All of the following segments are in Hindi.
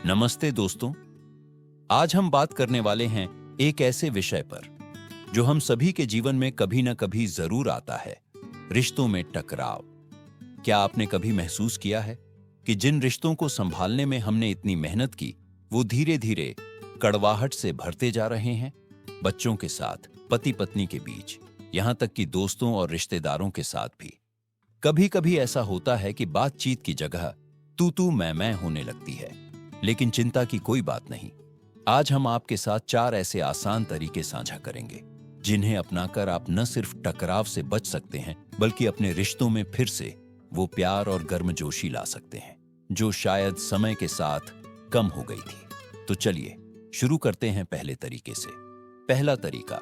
नमस्ते दोस्तों। आज हम बात करने वाले हैं एक ऐसे विषय पर जो हम सभी के जीवन में कभी ना कभी जरूर आता है, रिश्तों में टकराव। क्या आपने कभी महसूस किया है कि जिन रिश्तों को संभालने में हमने इतनी मेहनत की, वो धीरे धीरे कड़वाहट से भरते जा रहे हैं? बच्चों के साथ, पति पत्नी के बीच, यहां तक कि दोस्तों और रिश्तेदारों के साथ भी। कभी कभी ऐसा होता है कि बातचीत की जगह तू मैं होने लगती है। लेकिन चिंता की कोई बात नहीं। आज हम आपके साथ 4 ऐसे आसान तरीके साझा करेंगे जिन्हें अपनाकर आप न सिर्फ टकराव से बच सकते हैं, बल्कि अपने रिश्तों में फिर से वो प्यार और गर्मजोशी ला सकते हैं जो शायद समय के साथ कम हो गई थी। तो चलिए शुरू करते हैं पहले तरीके से। पहला तरीका,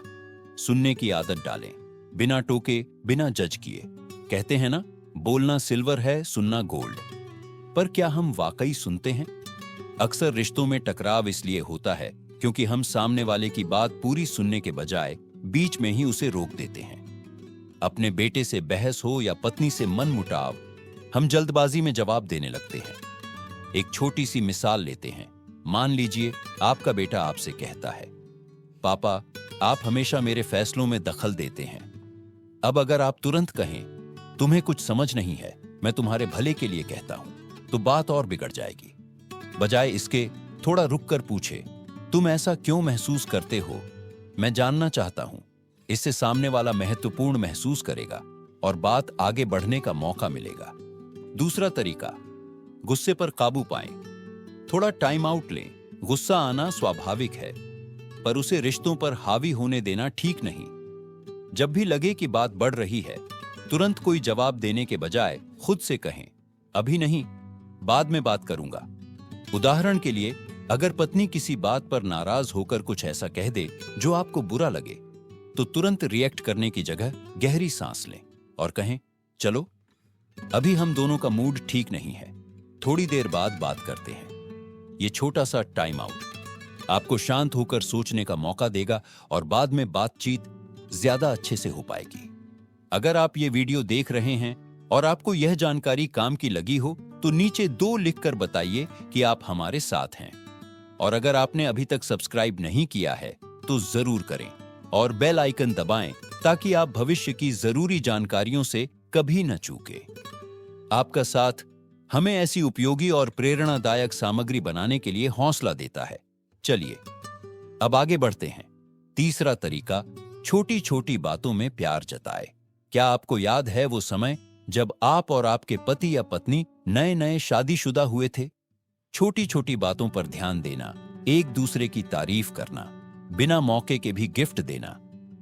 सुनने की आदत डालें, बिना टोके, बिना जज किए। कहते हैं ना, बोलना सिल्वर है, सुनना गोल्ड। पर क्या हम वाकई सुनते हैं? अक्सर रिश्तों में टकराव इसलिए होता है क्योंकि हम सामने वाले की बात पूरी सुनने के बजाय बीच में ही उसे रोक देते हैं। अपने बेटे से बहस हो या पत्नी से मनमुटाव, हम जल्दबाजी में जवाब देने लगते हैं। एक छोटी सी मिसाल लेते हैं। मान लीजिए आपका बेटा आपसे कहता है, पापा आप हमेशा मेरे फैसलों में दखल देते हैं। अब अगर आप तुरंत कहें, तुम्हें कुछ समझ नहीं है, मैं तुम्हारे भले के लिए कहता हूं, तो बात और बिगड़ जाएगी। बजाय इसके थोड़ा रुक कर पूछे, तुम ऐसा क्यों महसूस करते हो, मैं जानना चाहता हूं। इससे सामने वाला महत्वपूर्ण महसूस करेगा और बात आगे बढ़ने का मौका मिलेगा। दूसरा तरीका, गुस्से पर काबू पाएं। थोड़ा टाइम आउट लें। गुस्सा आना स्वाभाविक है, पर उसे रिश्तों पर हावी होने देना ठीक नहीं। जब भी लगे कि बात बढ़ रही है, तुरंत कोई जवाब देने के बजाय खुद से कहें, अभी नहीं, बाद में बात करूंगा। उदाहरण के लिए, अगर पत्नी किसी बात पर नाराज होकर कुछ ऐसा कह दे जो आपको बुरा लगे, तो तुरंत रिएक्ट करने की जगह गहरी सांस लें और कहें, चलो अभी हम दोनों का मूड ठीक नहीं है, थोड़ी देर बाद बात करते हैं। ये छोटा सा टाइम आउट आपको शांत होकर सोचने का मौका देगा और बाद में बातचीत ज्यादा अच्छे से हो पाएगी। अगर आप ये वीडियो देख रहे हैं और आपको यह जानकारी काम की लगी हो, तो नीचे 2 लिखकर बताइए कि आप हमारे साथ हैं। और अगर आपने अभी तक सब्सक्राइब नहीं किया है तो जरूर करें और बेल आइकन दबाएं ताकि आप भविष्य की जरूरी जानकारियों से कभी न चूकें। आपका साथ हमें ऐसी उपयोगी और प्रेरणादायक सामग्री बनाने के लिए हौसला देता है। चलिए अब आगे बढ़ते हैं। तीसरा तरीका, छोटी छोटी बातों में प्यार जताए। क्या आपको याद है वो समय जब आप और आपके पति या पत्नी नए नए शादीशुदा हुए थे? छोटी छोटी बातों पर ध्यान देना, एक दूसरे की तारीफ करना, बिना मौके के भी गिफ्ट देना,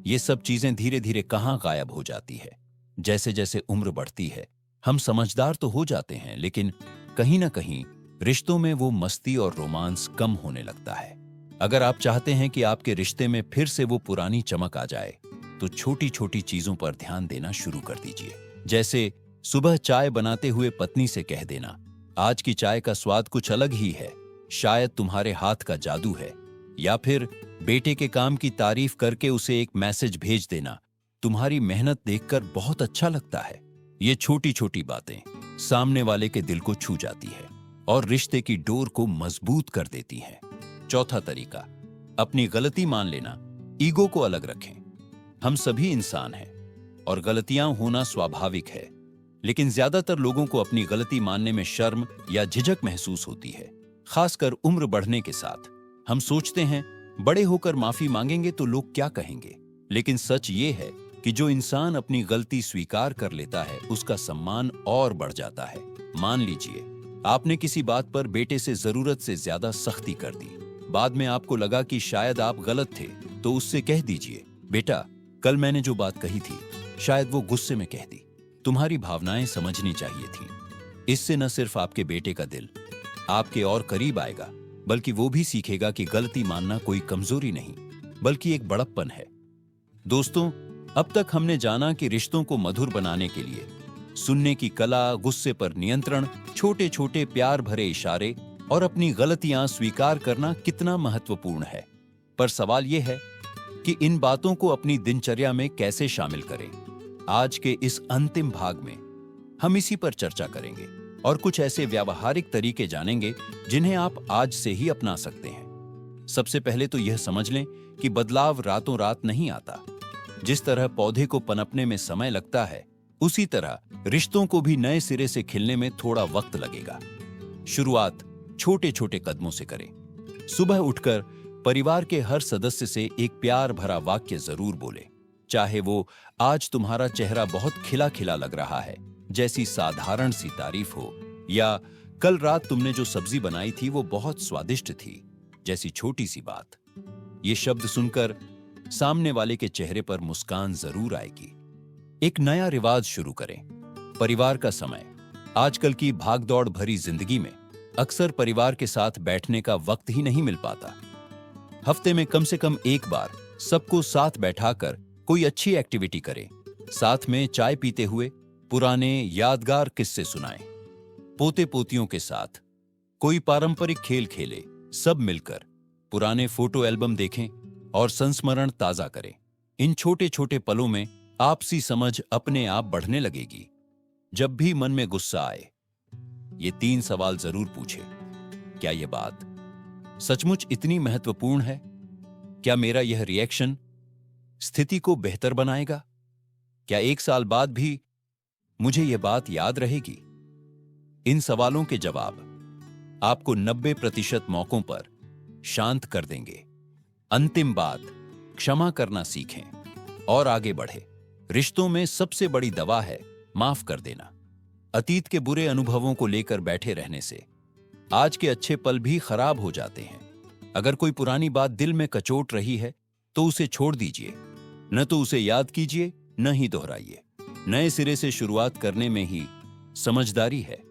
ये सब चीजें धीरे धीरे कहां गायब हो जाती है। जैसे जैसे उम्र बढ़ती है, हम समझदार तो हो जाते हैं, लेकिन कहीं ना कहीं रिश्तों में वो मस्ती और रोमांस कम होने लगता है। अगर आप चाहते हैं कि आपके रिश्ते में फिर से वो पुरानी चमक आ जाए, तो छोटी छोटी चीजों पर ध्यान देना शुरू कर दीजिए। जैसे सुबह चाय बनाते हुए पत्नी से कह देना, आज की चाय का स्वाद कुछ अलग ही है, शायद तुम्हारे हाथ का जादू है। या फिर बेटे के काम की तारीफ करके उसे एक मैसेज भेज देना, तुम्हारी मेहनत देखकर बहुत अच्छा लगता है। ये छोटी छोटी बातें सामने वाले के दिल को छू जाती है और रिश्ते की डोर को मजबूत कर देती हैं। चौथा तरीका, अपनी गलती मान लेना, ईगो को अलग रखें। हम सभी इंसान हैं और गलतियां होना स्वाभाविक है, लेकिन ज्यादातर लोगों को अपनी गलती मानने में शर्म या झिझक महसूस होती है। खासकर उम्र बढ़ने के साथ हम सोचते हैं, बड़े होकर माफी मांगेंगे तो लोग क्या कहेंगे। लेकिन सच ये है कि जो इंसान अपनी गलती स्वीकार कर लेता है, उसका सम्मान और बढ़ जाता है। मान लीजिए आपने किसी बात पर बेटे से जरूरत से ज्यादा सख्ती कर दी। बाद में आपको लगा कि शायद आप गलत थे, तो उससे कह दीजिए, बेटा कल मैंने जो बात कही थी, शायद वो गुस्से में कह दी, तुम्हारी भावनाएं समझनी चाहिए थी। इससे न सिर्फ आपके बेटे का दिल आपके और करीब आएगा, बल्कि वो भी सीखेगा कि गलती मानना कोई कमजोरी नहीं, बल्कि एक बड़प्पन है। दोस्तों, अब तक हमने जाना कि रिश्तों को मधुर बनाने के लिए सुनने की कला, गुस्से पर नियंत्रण, छोटे छोटे प्यार भरे इशारे और अपनी गलतियां स्वीकार करना कितना महत्वपूर्ण है। पर सवाल यह है कि इन बातों को अपनी दिनचर्या में कैसे शामिल करें। आज के इस अंतिम भाग में हम इसी पर चर्चा करेंगे। और कुछ ऐसे व्यावहारिक तरीके जानेंगे जिन्हें आप आज से ही अपना सकते हैं। सबसे पहले तो यह समझ लें कि बदलाव रातों रात नहीं आता। जिस तरह पौधे को पनपने में समय लगता है, उसी तरह रिश्तों को भी नए सिरे से खिलने में थोड़ा वक्त लगेगा। शुरुआत छोटे छोटे कदमों से करें। सुबह उठकर परिवार के हर सदस्य से एक प्यार भरा वाक्य जरूर बोले, चाहे वो आज तुम्हारा चेहरा बहुत खिला खिला लग रहा है जैसी साधारण सी तारीफ हो, या कल रात तुमने जो सब्जी बनाई थी वो बहुत स्वादिष्ट थी जैसी छोटी सी बात। ये शब्द सुनकर सामने वाले के चेहरे पर मुस्कान जरूर आएगी। एक नया रिवाज शुरू करें, परिवार का समय। आजकल की भागदौड़ भरी जिंदगी में अक्सर परिवार के साथ बैठने का वक्त ही नहीं मिल पाता। हफ्ते में कम से कम एक बार सबको साथ बैठाकर कोई अच्छी एक्टिविटी करें। साथ में चाय पीते हुए पुराने यादगार किस्से सुनाएं। पोते पोतियों के साथ कोई पारंपरिक खेल खेले। सब मिलकर पुराने फोटो एल्बम देखें और संस्मरण ताजा करें। इन छोटे छोटे पलों में आपसी समझ अपने आप बढ़ने लगेगी। जब भी मन में गुस्सा आए, ये 3 सवाल जरूर पूछें। क्या यह बात सचमुच इतनी महत्वपूर्ण है? क्या मेरा यह रिएक्शन स्थिति को बेहतर बनाएगा? क्या 1 साल बाद भी मुझे यह बात याद रहेगी? इन सवालों के जवाब आपको 90% मौकों पर शांत कर देंगे। अंतिम बात, क्षमा करना सीखें और आगे बढ़े। रिश्तों में सबसे बड़ी दवा है माफ कर देना। अतीत के बुरे अनुभवों को लेकर बैठे रहने से आज के अच्छे पल भी खराब हो जाते हैं। अगर कोई पुरानी बात दिल में कचोट रही है तो उसे छोड़ दीजिए, न तो उसे याद कीजिए न ही दोहराइए। नए सिरे से शुरुआत करने में ही समझदारी है।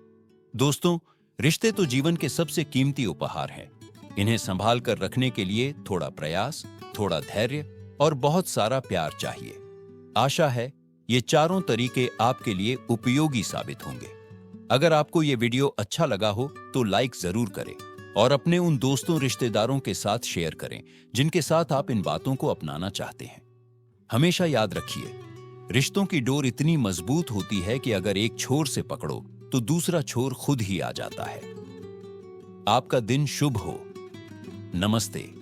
दोस्तों, रिश्ते तो जीवन के सबसे कीमती उपहार हैं। इन्हें संभाल कर रखने के लिए थोड़ा प्रयास, थोड़ा धैर्य और बहुत सारा प्यार चाहिए। आशा है ये चारों तरीके आपके लिए उपयोगी साबित होंगे। अगर आपको ये वीडियो अच्छा लगा हो तो लाइक जरूर करें और अपने उन दोस्तों रिश्तेदारों के साथ शेयर करें जिनके साथ आप इन बातों को अपनाना चाहते हैं। हमेशा याद रखिए, रिश्तों की डोर इतनी मजबूत होती है कि अगर एक छोर से पकड़ो तो दूसरा छोर खुद ही आ जाता है। आपका दिन शुभ हो। नमस्ते।